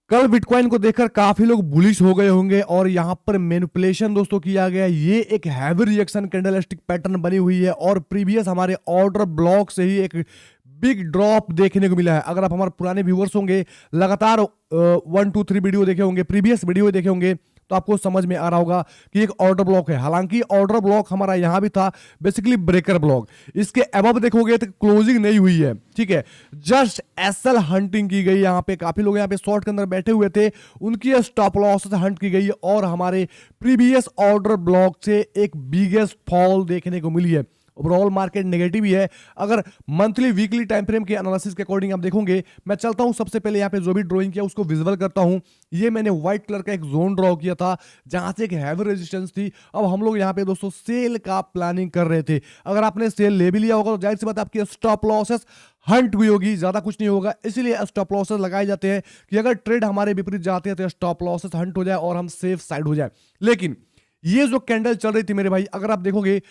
कल बिटकॉइन को देखकर काफी लोग बुलिश हो गए होंगे और यहां पर मैनिपुलेशन दोस्तों किया गया। ये एक हैवी रिएक्शन कैंडलस्टिक पैटर्न बनी हुई है और प्रीवियस हमारे ऑर्डर ब्लॉक से ही एक बिग ड्रॉप देखने को मिला है। अगर आप हमारे पुराने व्यूअर्स होंगे, लगातार 1 2 3 वीडियो देखे होंगे, प्रीवियस वीडियो देखे होंगे, तो आपको समझ में आ रहा होगा कि एक ऑर्डर ब्लॉक है। हालांकि ऑर्डर ब्लॉक हमारा यहां भी था, बेसिकली ब्रेकर ब्लॉक। इसके अबव देखोगे तो क्लोजिंग नहीं हुई है, ठीक है, जस्ट एसएल हंटिंग की गई। यहां पे काफी लोग यहां पे शॉर्ट के अंदर बैठे हुए थे, उनकी स्टॉप लॉस से हंट की गई और हमारे प्रीवियस ऑर्डर ब्लॉक से एक बिगेस्ट फॉल देखने को मिली है। ओवरऑल मार्केट नेगेटिव ही है। अगर मंथली वीकली टाइम फ्रेम के एनालिसिस के अकॉर्डिंग आप देखोगे, मैं चलता हूं सबसे पहले यहां पे जो भी ड्राइंग किया उसको विजुअल करता हूं। ये मैंने व्हाइट कलर का एक जोन ड्रॉ किया था जहां से एक हैवी रेजिस्टेंस थी। अब हम लोग यहां पे दोस्तों सेल का प्लानिंग कर रहे थे। अगर आपने सेल ले भी लिया होगा तो जाहिर सी बात आपकी स्टॉप लॉसेस हंट हुई होगी, ज्यादा कुछ नहीं होगा। इसीलिए स्टॉप लॉसेस लगाए जाते हैं कि अगर ट्रेड हमारे विपरीत जाते हैं तो स्टॉप लॉसेस हंट हो जाए और हम सेफ साइड हो जाए। लेकिन ये जो कैंडल चल रही थी मेरे भाई, अगर आप देखोगे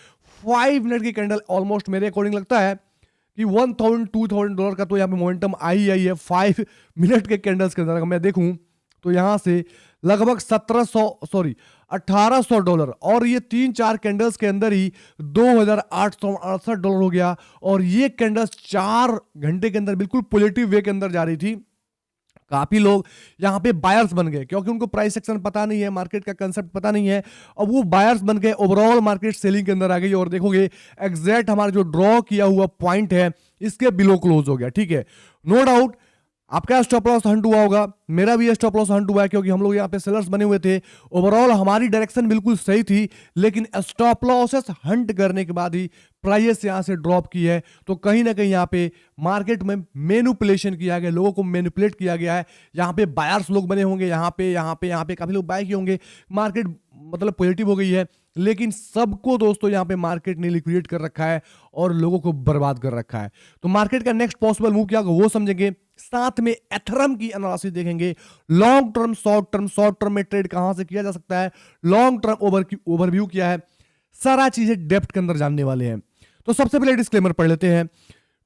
5 मिनट की कैंडल, ऑलमोस्ट मेरे अकॉर्डिंग लगता है कि $1000-2000 का तो यहाँ पे मोमेंटम आई है 5 मिनट के कैंडल्स के अंदर। अगर मैं देखूं तो यहां से लगभग $1800 और ये 3-4 कैंडल्स के अंदर ही $2868 हो गया। और ये कैंडल्स 4 घंटे के अंदर बिल्कुल पॉजिटिव वे के अंदर जा रही थी। काफी लोग यहाँ पे बायर्स बन गए क्योंकि उनको प्राइस सेक्शन पता नहीं है, मार्केट का कंसेप्ट पता नहीं है, अब वो बायर्स बन गए। ओवरऑल मार्केट सेलिंग के अंदर आ गई और देखोगे एग्जैक्ट हमारा जो ड्रॉ किया हुआ पॉइंट है इसके बिलो क्लोज हो गया, ठीक है। नो डाउट आपका स्टॉप लॉस हंट हुआ होगा, मेरा भी स्टॉप लॉस हंट हुआ है क्योंकि हम लोग यहाँ पे सेलर्स बने हुए थे। ओवरऑल हमारी डायरेक्शन बिल्कुल सही थी, लेकिन स्टॉप लॉसेस हंट करने के बाद ही प्राइस यहां से ड्रॉप की है। तो कहीं ना कहीं यहाँ पे मार्केट में मैनिपुलेशन किया गया, लोगों को मैनिपुलेट किया गया है। यहाँ पे बायर्स लोग बने होंगे, यहाँ पे काफी लोग बाय किए होंगे, मार्केट मतलब पॉजिटिव हो गई है। लेकिन सबको दोस्तों यहाँ पे मार्केट ने लिक्विडेट कर रखा है और लोगों को बर्बाद कर रखा है। तो मार्केट का नेक्स्ट पॉसिबल मूव क्या होगा वो समझेंगे, साथ में एथरम की एनालिसिस देखेंगे। लॉन्ग टर्म, शॉर्ट टर्म में ट्रेड कहां से किया जा सकता है, लॉन्ग टर्म ओवरव्यू क्या है, सारा चीजें डेप्थ के अंदर जानने वाले हैं। तो सबसे पहले डिस्क्लेमर पढ़ लेते हैं।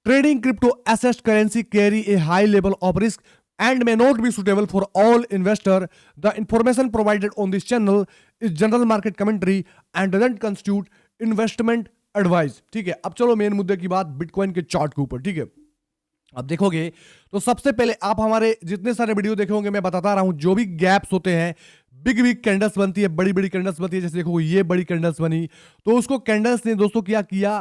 Trading crypto asset currency carry A high level of risk and may not be suitable for all investor. The information provided on this channel is general market commentary and doesn't constitute investment advice. ठीक है, अब चलो main मुद्दे की बात, bitcoin के chart के ऊपर, ठीक है। अब देखोगे तो सबसे पहले आप हमारे जितने सारे वीडियो देखे होंगे, मैं बताता रहा हूं जो भी गैप्स होते हैं, बिग बिग कैंडल्स बनती है, बड़ी बड़ी कैंडल्स बनती है, जैसे देखो ये बड़ी कैंडल्स बनी, तो उसको कैंडल्स ने दोस्तों क्या किया,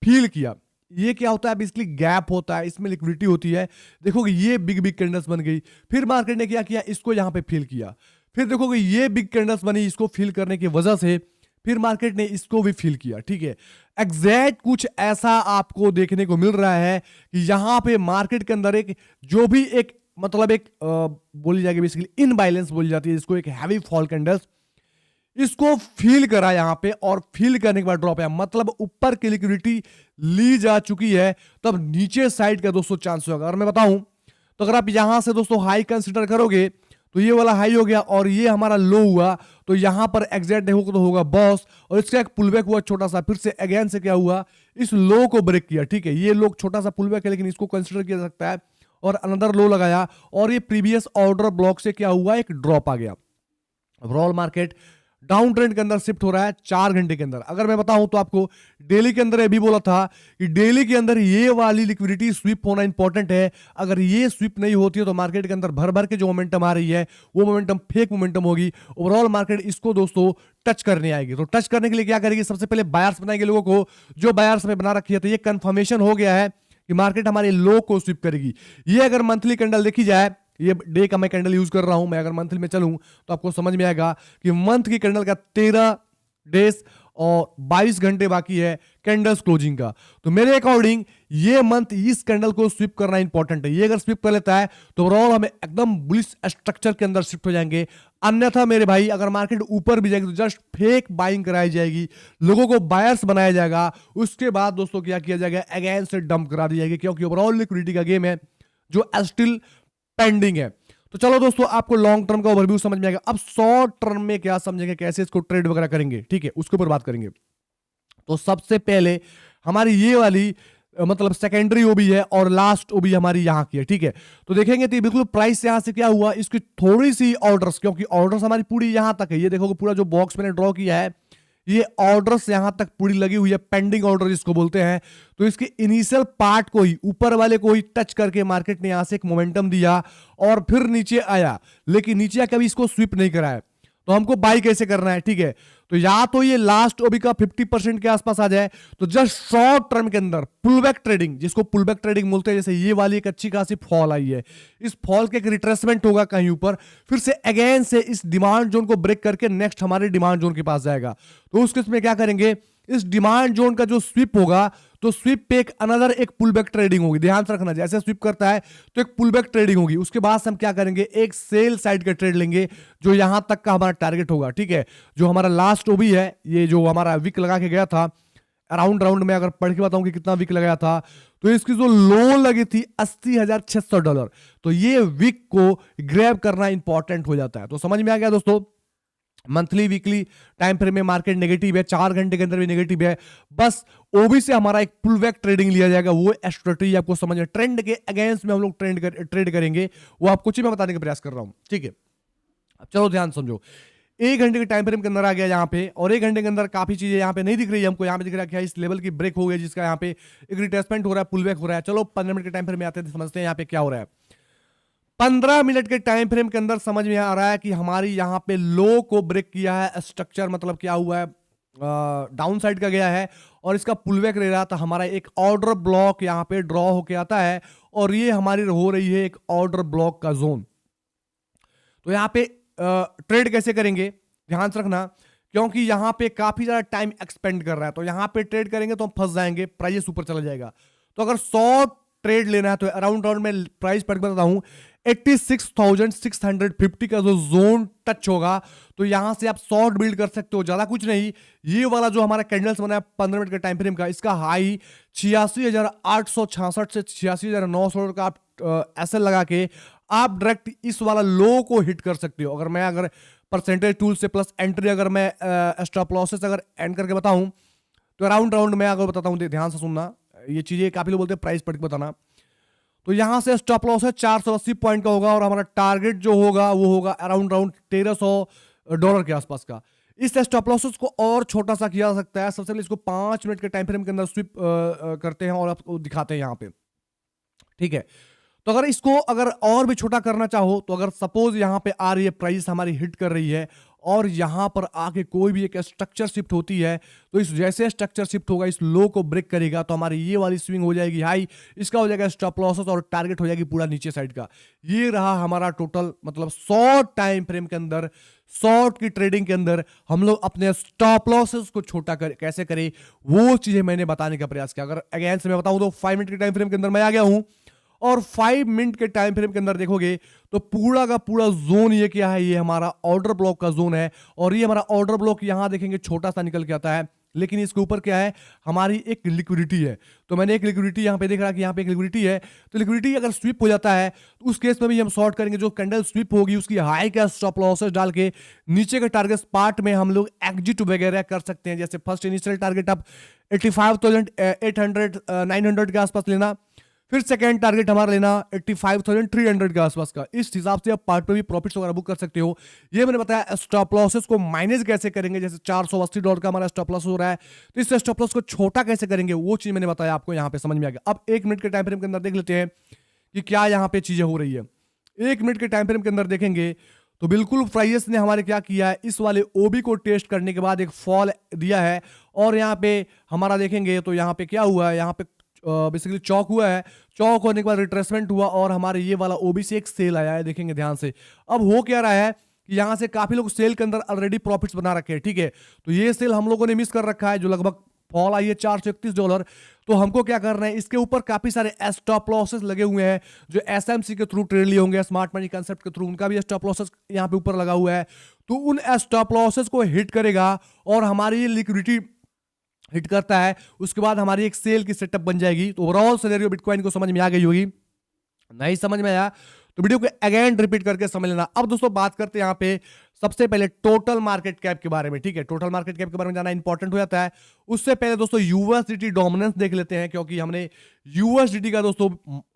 फील किया। ये क्या होता है, बेसिकली गैप होता है, इसमें लिक्विडिटी होती है। देखोगे ये बिग बिग कैंडल्स बन गई, फिर मार्केट ने क्या किया, इसको यहां पे फील किया। फिर देखोगे ये बिग कैंडल्स बनी, इसको फील करने की वजह से फिर मार्केट ने इसको भी फील किया, ठीक है। एग्जैक्ट कुछ ऐसा आपको देखने को मिल रहा है कि यहां पे मार्केट के अंदर एक जो भी एक मतलब एक बोली जाएगी बेसिकली इनबैलेंस बोली जाती है, जिसको एक हैवी फॉल कैंडल्स, इसको फील करा यहां पे और फील करने के बाद ड्रॉप है। मतलब ऊपर की लिक्विडिटी ली जा चुकी है, तब नीचे साइड का दोस्तों चांस होगा। अगर मैं बताऊं तो अगर आप यहां से दोस्तों हाई कंसीडर करोगे तो ये वाला हाई हो गया और ये हमारा लो हुआ, तो यहां पर एग्जैक्ट देखो तो होगा बॉस, और इसका एक पुलबैक हुआ छोटा सा, फिर से अगेन से क्या हुआ, इस लो को ब्रेक किया, ठीक है। ये लो छोटा सा पुलबैक है लेकिन इसको कंसीडर किया जा सकता है, और अनदर लो लगाया और ये प्रीवियस ऑर्डर ब्लॉक से क्या हुआ, एक ड्रॉप आ गया। ओवरऑल मार्केट डाउन ट्रेंड के अंदर शिफ्ट हो रहा है 4 घंटे के अंदर। अगर मैं बताऊं तो आपको डेली के अंदर ये भी बोला था कि डेली के अंदर ये वाली लिक्विडिटी स्वीप होना इंपॉर्टेंट है। अगर ये स्वीप नहीं होती है तो मार्केट के अंदर भर भर के जो मोमेंटम आ रही है वो मोमेंटम फेक मोमेंटम होगी। ओवरऑल मार्केट इसको दोस्तों टच करने आएगी। तो टच करने के लिए क्या करेगी, सबसे पहले बायर्स बनाएंगे लोगों को, जो बायर्स में बना रखी है। तो ये कंफर्मेशन हो गया है कि मार्केट हमारे लो को स्वीप करेगी। ये अगर मंथली कैंडल देखी जाए, ये डे का मैं कैंडल यूज कर रहा हूं, मैं अगर मंथली में चलूं तो आपको समझ में आएगा कि मंथ की कैंडल का 13 डेज और 22 घंटे बाकी है कैंडल्स क्लोजिंग का। तो मेरे अकॉर्डिंग ये मंथ इस कैंडल को स्वीप करना इंपॉर्टेंट है। ये अगर स्वीप कर लेता है तो ओवरऑल हमें एकदम बुलिश स्ट्रक्चर के अंदर शिफ्ट हो जाएंगे। अन्यथा मेरे भाई अगर मार्केट ऊपर भी जाएगी तो जस्ट फेक बाइंग कराई जाएगी, लोगों को बायर्स बनाया जाएगा, उसके बाद दोस्तों क्या किया जाएगा, अगेन से डंप करा दी जाएगी, क्योंकि ओवरऑल लिक्विडिटी का गेम है जो स्टिल पेंडिंग है। तो चलो दोस्तों आपको लॉन्ग टर्म का ओवरव्यू समझ में आएगा। अब शॉर्ट टर्म में क्या समझेंगे, कैसे इसको ट्रेड वगैरह करेंगे, ठीक है, उसके ऊपर बात करेंगे। तो सबसे पहले हमारी ये वाली मतलब सेकेंडरी ओबी है और लास्ट ओबी हमारी यहाँ की है, ठीक है। तो देखेंगे तो ये बिल्कुल प्राइस यहाँ से क्या हुआ, इसकी थोड़ी सी ऑर्डर्स, क्योंकि ऑर्डर्स हमारी पूरी यहाँ तक है, ये देखोगे पूरा जो बॉक्स मैंने ड्रॉ किया है ये ऑर्डर्स यहां तक पूरी लगी हुई है, पेंडिंग ऑर्डर जिसको बोलते हैं। तो इसके इनिशियल पार्ट को ही, ऊपर वाले को ही टच करके मार्केट ने यहां से एक मोमेंटम दिया और फिर नीचे आया, लेकिन नीचे कभी इसको स्वीप नहीं करा है। तो हमको बाई कैसे करना है, ठीक है। तो या तो ये लास्ट ओबी का 50% के आसपास आ जाए, तो जस्ट शॉर्ट टर्म के अंदर पुलबैक ट्रेडिंग, जिसको पुलबैक ट्रेडिंग बोलते हैं, जैसे ये वाली एक अच्छी खासी फॉल आई है, इस फॉल के एक रिट्रेसमेंट होगा कहीं ऊपर, फिर से अगेन से इस डिमांड जोन को ब्रेक करके नेक्स्ट हमारे डिमांड जोन के पास जाएगा। तो उस केस में क्या करेंगे, इस डिमांड जोन का जो स्वीप होगा, तो स्वीप पे एक अनदर एक पुलबैक ट्रेडिंग होगी, ध्यान से रखना, जैसे स्वीप करता है तो एक पुलबैक ट्रेडिंग होगी। उसके बाद हम क्या करेंगे, एक सेल साइड का ट्रेड लेंगे जो यहां तक का हमारा टारगेट होगा, ठीक है। जो हमारा लास्ट ओबी है, ये जो हमारा विक लगा के गया था, अराउंड राउंड में अगर पढ़ के बताऊं कि कितना विक लगाया था, तो इसकी जो लो लगी थी $80,600, तो ये विक को ग्रैब करना इंपॉर्टेंट हो जाता है। तो समझ में आ गया दोस्तों, मंथली वीकली टाइम फ्रेम में मार्केट नेगेटिव है, 4 घंटे के अंदर भी नेगेटिव है, बस ओबी से हमारा एक पुलबैक ट्रेडिंग लिया जाएगा, वो स्ट्रेटजी आपको समझ में, ट्रेंड के अगेंस्ट में हम लोग ट्रेड करेंगे, वो आपको कुछ ही मैं बताने का प्रयास कर रहा हूं, ठीक है। अब चलो ध्यान समझो, 1 घंटे के टाइम फ्रेम के अंदर आ गया यहाँ पे, और 1 घंटे के अंदर काफी चीजें यहाँ पे नहीं दिख रही है हमको, यहाँ पे दिख रहा है क्या, इस लेवल की ब्रेक हो गई, जिसका यहाँ पे एक रिट्रेसमेंट हो रहा है, पुलबैक हो रहा है। चलो 15 मिनट के टाइम फ्रेम में आते हैं, समझते हैं यहाँ पे क्या हो रहा है। 15 मिनट के टाइम फ्रेम के अंदर समझ में आ रहा है कि हमारी यहां पे लो को ब्रेक किया है, स्ट्रक्चर मतलब क्या हुआ है, डाउन साइड का गया है और इसका पुलबैक ले रहा था, हमारा एक ऑर्डर ब्लॉक यहां पे ड्रॉ होके आता है, और ये हमारी हो रही है एक ऑर्डर ब्लॉक का जोन। तो यहां पे ट्रेड कैसे करेंगे, ध्यान से रखना, क्योंकि यहां पे काफी ज्यादा टाइम एक्सपेंड कर रहा है, तो यहां पे ट्रेड करेंगे तो हम फंस जाएंगे, प्राइस ऊपर चला जाएगा। तो अगर शॉर्ट ट्रेड लेना है तो अराउंड में प्राइस पढ़ के बताता हूं, 86,650 का जो जोन टच होगा, तो यहां से आप शॉर्ट बिल्ड कर सकते हो, ज्यादा कुछ नहीं। ये वाला जो हमारा कैंडल्स बना है 15 मिनट के टाइम फ्रेम का, इसका हाई 86,866 से 86,900 का आप एसएल लगा के आप डायरेक्ट इस वाला लो को हिट कर सकते हो। अगर परसेंटेज टूल से प्लस एंट्री अगर मैं स्टॉप लॉसेस अगर एंड करके बताऊं, तो राउंड में अगर बताता हूं, ध्यान से सुनना, ये चीजें काफी लोग बोलते हैं प्राइस पढ़ के बताना। तो यहां से स्टॉप लॉस है 480 पॉइंट का होगा, और हमारा टारगेट जो होगा वो होगा अराउंड $1,300 के आसपास का। इस स्टॉप लॉसेस को और छोटा सा किया जा सकता है। सबसे पहले इसको 5 मिनट के टाइम फ्रेम के अंदर स्विप करते हैं और आपको दिखाते हैं यहाँ पे, ठीक है। तो अगर इसको और भी छोटा करना चाहो, तो अगर सपोज यहाँ पे आ रही है प्राइस हमारी हिट कर रही है, और यहां पर आके कोई भी एक स्ट्रक्चर शिफ्ट होती है, तो इस जैसे स्ट्रक्चर शिफ्ट होगा, इस लो को ब्रेक करेगा, तो हमारी ये वाली स्विंग हो जाएगी हाई, इसका हो जाएगा स्टॉप लॉसेस, और टारगेट हो जाएगी पूरा नीचे साइड का। ये रहा हमारा टोटल, मतलब शॉर्ट टाइम फ्रेम के अंदर, शॉर्ट की ट्रेडिंग के अंदर हम लोग अपने स्टॉप लॉसेस को छोटा कैसे करें, वो चीजें मैंने बताने का प्रयास किया। अगर अगेन से मैं बताऊं तो 5 मिनट के टाइम फ्रेम के अंदर मैं आ गया हूं, और 5 मिनट के टाइम फ्रेम के अंदर देखोगे तो पूरा का पूरा जोन ये क्या है, ये हमारा ऑर्डर ब्लॉक का जोन है, और ये हमारा ऑर्डर ब्लॉक यहां देखेंगे छोटा सा निकल के आता है, लेकिन इसके ऊपर क्या है, हमारी एक लिक्विडिटी है। तो मैंने एक लिक्विडिटी यहां पे देख रहा कि यहां पे एक लिक्विडिटी है, तो लिक्विडिटी अगर स्वीप हो जाता है तो उस केस में भी हम शॉर्ट करेंगे। जो कैंडल स्वीप होगी उसकी हाई का स्टॉप लॉसेस डाल के नीचे के टारगेट पार्ट में हम लोग एग्जिट वगैरह कर सकते हैं। जैसे फर्स्ट इनिशियल टारगेट आप 85,800 900 के आसपास लेना, फिर सेकंड टारगेट हमारा लेना 85,300 के आसपास का। इस हिसाब से आप पार्ट पे भी प्रॉफिट्स वगैरह बुक कर सकते हो। ये मैंने बताया स्टॉप लॉसेस को माइनस कैसे करेंगे, जैसे $480 का हमारा स्टॉप लॉस हो रहा है, तो इस स्टॉप लॉस को छोटा कैसे करेंगे, वो चीज मैंने बताया आपको, यहाँ पे समझ में आ गया। अब 1 मिनट के टाइम फ्रेम के अंदर देख लेते हैं कि क्या यहाँ पे चीजें हो रही है। 1 मिनट के टाइम फ्रेम के अंदर देखेंगे तो बिल्कुल प्राइस ने हमारे क्या किया है, इस वाले ओबी को टेस्ट करने के बाद एक फॉल दिया है, और यहाँ पे हमारा देखेंगे तो यहाँ पे क्या हुआ है, यहाँ पे बेसिकली चौक हुआ है, चौक होने के बाद रिट्रेसमेंट हुआ, और हमारे ये वाला ओबी से एक सेल आया है, देखेंगे ध्यान से। अब हो क्या रहा है कि यहां से काफी लोग सेल के अंदर ऑलरेडी प्रॉफिट्स बना रखे हैं, ठीक है। तो ये सेल हम लोगों ने मिस कर रखा है, जो लगभग फॉल आई है $431। तो हमको क्या करना है, इसके ऊपर काफी सारे स्टॉप लॉसेस लगे हुए हैं, जो एसएमसी के थ्रू ट्रेड लिए होंगे, स्मार्ट मनी कंसेप्ट के थ्रू, उनका भी स्टॉप लॉसेस यहाँ पे ऊपर लगा हुआ है। तो उन स्टॉप लॉसेस को हिट करेगा और हमारी लिक्विडिटी हिट करता है, उसके बाद हमारी एक सेल की सेटअप बन जाएगी। तो ओवरऑल सिनेरियो बिटकॉइन को समझ में आ गई होगी। नहीं समझ में आया तो वीडियो को अगेन रिपीट करके समझ लेना। अब दोस्तों बात करते हैं यहाँ पे सबसे पहले टोटल मार्केट कैप के बारे में, ठीक है। टोटल मार्केट कैप के बारे में जाना इंपॉर्टेंट हो जाता है। उससे पहले दोस्तों यूएसडीटी डोमिनेंस देख लेते हैं, क्योंकि हमने यूएसडीटी का दोस्तों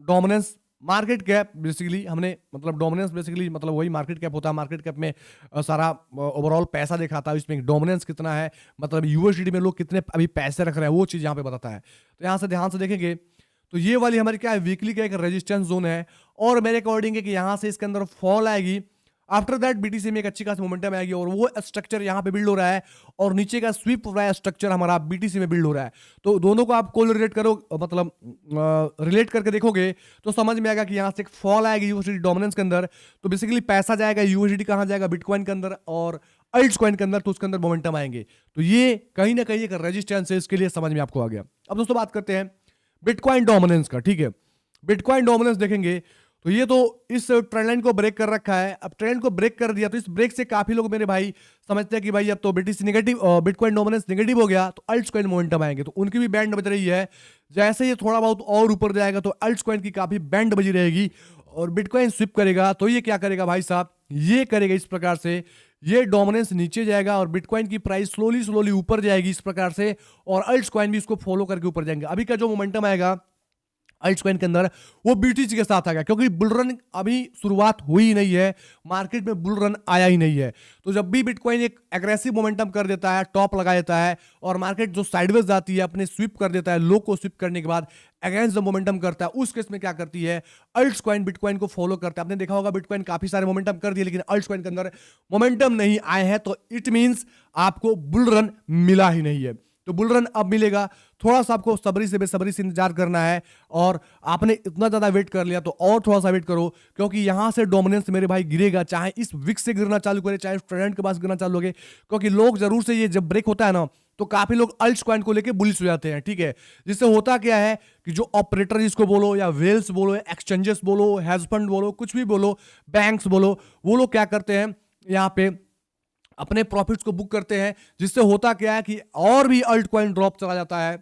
डोमिनेंस मार्केट कैप बेसिकली हमने मतलब डोमिनेंस बेसिकली मतलब वही मार्केट कैप होता है। मार्केट कैप में सारा ओवरऑल पैसा दिखाता है, इसमें डोमिनेंस कितना है, मतलब यूएसडीटी में लोग कितने अभी पैसे रख रहे हैं, वो चीज़ यहाँ पे बताता है। तो यहाँ से ध्यान से देखेंगे तो ये वाली हमारी क्या है, वीकली का एक रेजिस्टेंस जोन है, और मेरे अकॉर्डिंग है कि यहाँ से इसके अंदर फॉल आएगी। आफ्टर दैट बीटीसी में एक अच्छी खासी मोमेंटम आएगी, और वो स्ट्रक्चर यहाँ पे बिल्ड हो रहा है, और नीचे का स्वीप हो रहा है स्ट्रक्चर हमारा बीटीसी में बिल्ड हो रहा है। तो दोनों को आप कोरिलेट करो, मतलब रिलेट करके देखोगे तो समझ में आएगा कि यहाँ से एक फॉल आएगी यूएसडी डोमिनेंस के अंदर, तो बेसिकली पैसा जाएगा यूएसडी कहाँ जाएगा, बिटकॉइन के अंदर और अल्ट्स कॉइन के अंदर, तो उसके अंदर मोमेंटम आएंगे। तो ये कहीं ना कहीं एक रेजिस्टेंस है, इसके लिए समझ में आपको आ गया। अब दोस्तों बात करते हैं बिटकॉइन डोमिनेंस का, ठीक है। बिटकॉइन डोमिनेंस देखेंगे तो ये तो इस ट्रेंड लाइन को ब्रेक कर रखा है। अब ट्रेंड को ब्रेक कर दिया तो इस ब्रेक से काफी लोग मेरे भाई समझते हैं कि भाई अब तो BTC negative, bitcoin dominance negative हो गया, तो अल्ट्स कॉइन मोमेंटम आएंगे, तो उनकी भी बैंड बज रही है। जैसे ये थोड़ा बहुत और ऊपर जाएगा तो अल्ट्स कॉइन की काफी बैंड बजी रहेगी, और बिटकॉइन स्विप करेगा। तो ये क्या करेगा भाई साहब, ये करेगा इस प्रकार से, ये डोमिनेंस नीचे जाएगा और बिटकॉइन की प्राइस स्लोली स्लोली ऊपर जाएगी इस प्रकार से, और अल्ट्स कॉइन भी इसको फॉलो करके ऊपर जाएंगे। अभी का जो मोमेंटम आएगा अल्ट्स कॉइन के अंदर वो बीटीसी के साथ आ गया, क्योंकि बुल रन अभी शुरुआत हुई ही नहीं है, मार्केट में बुल रन आया ही नहीं है। तो जब भी बिटकॉइन एक एग्रेसिव मोमेंटम कर देता है, टॉप लगा देता है, और मार्केट जो साइडवेज जाती है अपने स्विप कर देता है, लो को स्विप करने के बाद अगेंस्ट द मोमेंटम करता है, उस केस में क्या करती है, अल्ट्स कॉइन बिटकॉइन को फॉलो करता है। आपने देखा होगा बिटकॉइन काफी सारे मोमेंटम कर दिए, लेकिन अल्ट्स कॉइन के अंदर मोमेंटम नहीं आए हैं, तो इट मींस आपको बुल रन मिला ही नहीं है। तो बुल रन अब मिलेगा, थोड़ा सा आपको सब्री से बेसब्री से इंतजार करना है, और आपने इतना ज्यादा वेट कर लिया तो और थोड़ा सा वेट करो, क्योंकि यहां से डोमिनेंस मेरे भाई गिरेगा, चाहे इस विक्स से गिरना चालू करे, चाहे ट्रेंड के पास गिरना चालू हो गए, क्योंकि लोग जरूर से ये जब ब्रेक होता है ना, तो काफी लोग अल्ट्स कॉइन को लेके बुलिश हो जाते हैं, ठीक है। जिससे होता क्या है कि जो ऑपरेटर जिसको बोलो, या वेल्स बोलो, एक्सचेंजेस बोलो, हेज फंड बोलो, कुछ भी बोलो, बैंक्स बोलो, वो लोग क्या करते हैं यहाँ पे अपने प्रॉफिट्स को बुक करते हैं, जिससे होता क्या है कि और भी अल्ट कॉइन ड्रॉप चला जाता है,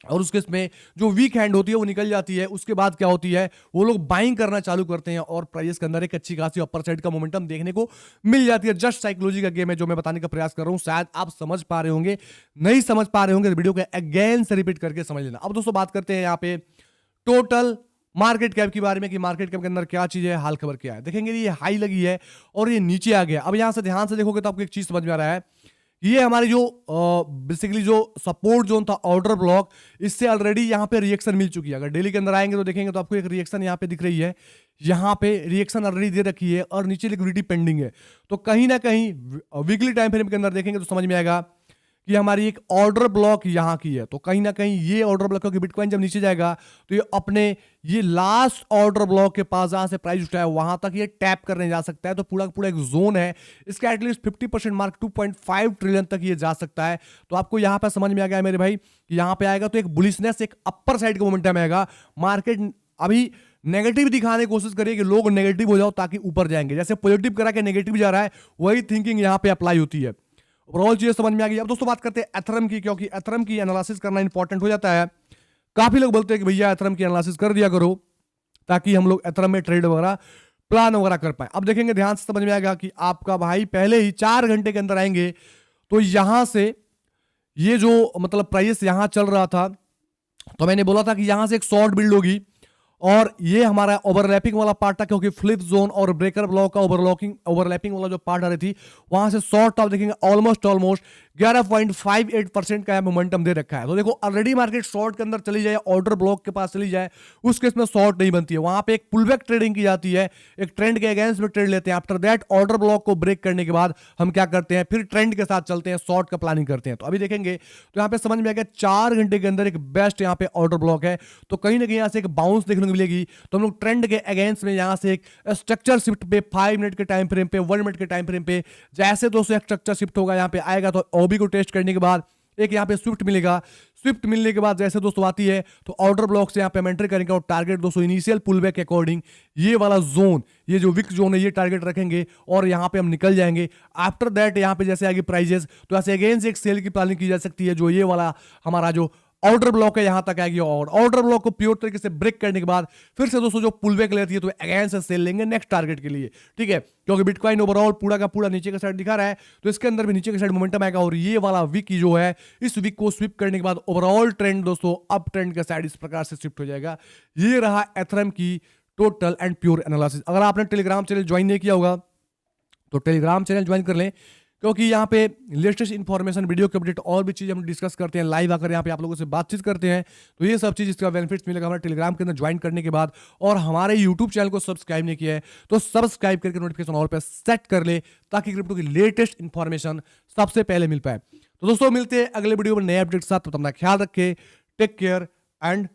और उसके इसमें जो वीक हैंड होती है वो निकल जाती है। उसके बाद क्या होती है, वो लोग बाइंग करना चालू करते हैं, और प्राइस के अंदर एक अच्छी खासी अपर साइड का मोमेंटम देखने को मिल जाती है। जस्ट साइकोलॉजी का गेम है जो मैं बताने का प्रयास कर रहा हूं, शायद आप समझ पा रहे होंगे, नहीं समझ पा रहे होंगे तो वीडियो को अगेन से रिपीट करके समझ लेना। अब दोस्तों बात करते हैं यहाँ पे टोटल मार्केट कैप के बारे में, कि मार्केट कैप के अंदर क्या चीज है, हाल खबर क्या है। देखेंगे ये हाई लगी है और ये नीचे आ गया। अब यहां से ध्यान से देखोगे तो आपको एक चीज समझ में आ रहा है, ये हमारी जो बेसिकली जो सपोर्ट जोन था, ऑर्डर ब्लॉक, इससे ऑलरेडी यहां पे रिएक्शन मिल चुकी है। अगर डेली के अंदर आएंगे तो देखेंगे तो आपको एक रिएक्शन यहां पे दिख रही है, यहां पे रिएक्शन ऑलरेडी दे रखी है, और नीचे लिक्विडिटी पेंडिंग है। तो कहीं ना कहीं वीकली टाइम फ्रेम के अंदर देखेंगे तो समझ में आएगा कि हमारी एक ऑर्डर ब्लॉक यहां की है। तो कहीं ना कहीं ये ऑर्डर ब्लॉक, क्योंकि बिटकॉइन जब नीचे जाएगा तो ये अपने ये लास्ट ऑर्डर ब्लॉक के पास जहां से प्राइस उठा है वहां तक ये टैप करने जा सकता है। तो पूरा पूरा एक जोन है, इसका एटलीस्ट 50% मार्क 2.5 ट्रिलियन तक ये जा सकता है। तो आपको यहां पर समझ में आ गया मेरे भाई कि यहां पे आएगा तो एक बुलिशनेस, एक अपर साइड का मोमेंटम आएगा। मार्केट अभी नेगेटिव दिखाने की कोशिश करिए कि लोग नेगेटिव हो जाओ ताकि ऊपर जाएंगे, जैसे पॉजिटिव करा के नेगेटिव जा रहा है, वही थिंकिंग यहां पे अप्लाई होती है। ओवरऑल चीजें समझ में आ गई। अब दोस्तों बात करते हैं एथरम की, क्योंकि एथरम की एनालिसिस करना इंपॉर्टेंट हो जाता है। काफी लोग बोलते हैं कि भैया एथरम की एनालिसिस कर दिया करो ताकि हम लोग एथरम में ट्रेड वगैरह प्लान वगैरह कर पाए। अब देखेंगे ध्यान से समझ में आएगा कि आपका भाई पहले ही 4 घंटे के अंदर आएंगे तो यहां से ये जो मतलब प्राइस यहां चल रहा था, तो मैंने बोला था कि यहां से एक शॉर्ट बिल्ड होगी, और ये हमारा ओवरलैपिंग वाला पार्ट था, क्योंकि फ्लिप जोन और ब्रेकर ब्लॉक का ओवरलैपिंग वाला जो पार्ट आ रही थी वहां से शॉर्ट आप देखेंगे ऑलमोस्ट 11.58% का मोमेंटम दे रखा है। तो देखो ऑलरेडी मार्केट शॉर्ट के अंदर चली जाए, ऑर्डर ब्लॉक के पास चली जाए, उस केस में शॉर्ट नहीं बनती है, वहां पे एक पुलबैक ट्रेडिंग की जाती है, एक ट्रेंड के अगेंस्ट में ट्रेड लेते हैं। आफ्टर दैट ऑर्डर ब्लॉक को ब्रेक करने के बाद हम क्या करते हैं, फिर ट्रेंड के साथ चलते हैं, शॉर्ट का प्लानिंग करते हैं। तो अभी देखेंगे तो यहाँ पे समझ में आ गया 4 घंटे के अंदर एक बेस्ट यहाँ पे ऑर्डर ब्लॉक है, तो कहीं ना कहीं यहाँ से एक बाउंस देखने को मिलेगी। तो हम लोग ट्रेंड के अगेंस्ट में यहाँ से एक स्ट्रक्चर शिफ्ट पे 5 मिनट के टाइम फ्रेम पे, 1 मिनट के टाइम फ्रेम पे जैसे दोस्तों एक स्ट्रक्चर शिफ्ट होगा यहाँ पे आएगा, तो ओबी को टेस्ट करने के बाद एक यहाँ पे स्विफ्ट मिलेगा। स्विफ्ट मिलने के बाद जैसे दोस्तों आती है तो ऑर्डर ब्लॉक से यहाँ पे एंट्री करेंगे, और टारगेट दोस्तों इनिशियल पुलबैक के अकॉर्डिंग ये वाला जोन, ये जो विक जोन है, ये टारगेट रखेंगे और यहाँ पे हम निकल जाएंगे। आफ्टर दैट यहाँ पे जैसे आएगी प्राइजेस तो ऐसे अगेन से एक सेल की प्लानिंग की जा सकती है, जो ये वाला हमारा जो ऑर्डर ब्लॉक है यहां तक आएगी, और ऑर्डर ब्लॉक को प्योर तरीके से ब्रेक करने के बाद फिर से दोस्तों जो पुल बैक लेती है तो अगेन से सेल लेंगे नेक्स्ट टारगेट के लिए, ठीक है, क्योंकि बिटकॉइन ओवरऑल पूरा का पूरा नीचे का साइड दिखा रहा है, तो इसके अंदर भी नीचे का साइड मोमेंटम आएगा, और ये वाला वीक जो है इस वीक को स्विप करने के बाद ओवरऑल ट्रेंड दोस्तों अप ट्रेंड का साइड इस प्रकार से शिफ्ट हो जाएगा। ये रहा एथेरियम की टोटल एंड प्योर एनालिसिस। अगर आपने टेलीग्राम चैनल ज्वाइन नहीं किया होगा तो टेलीग्राम चैनल ज्वाइन कर लें, क्योंकि यहाँ पे लेटेस्ट इन्फॉर्मेशन, वीडियो के अपडेट, और भी चीज़ हम डिस्कस करते हैं, लाइव आकर यहाँ पे आप लोगों से बातचीत करते हैं, तो ये सब चीज़ इसका बेनिफिट्स मिलेगा हमारे टेलीग्राम के अंदर ज्वाइन करने के बाद। और हमारे यूट्यूब चैनल को सब्सक्राइब नहीं किया है तो सब्सक्राइब करके नोटिफिकेशन ऑल पे सेट कर ले, ताकि क्रिप्टो की लेटेस्ट इन्फॉर्मेशन सबसे पहले मिल पाए। तो दोस्तों मिलते हैं अगले वीडियो में नए अपडेट के साथ, तो अपना ख्याल रखें, टेक केयर एंड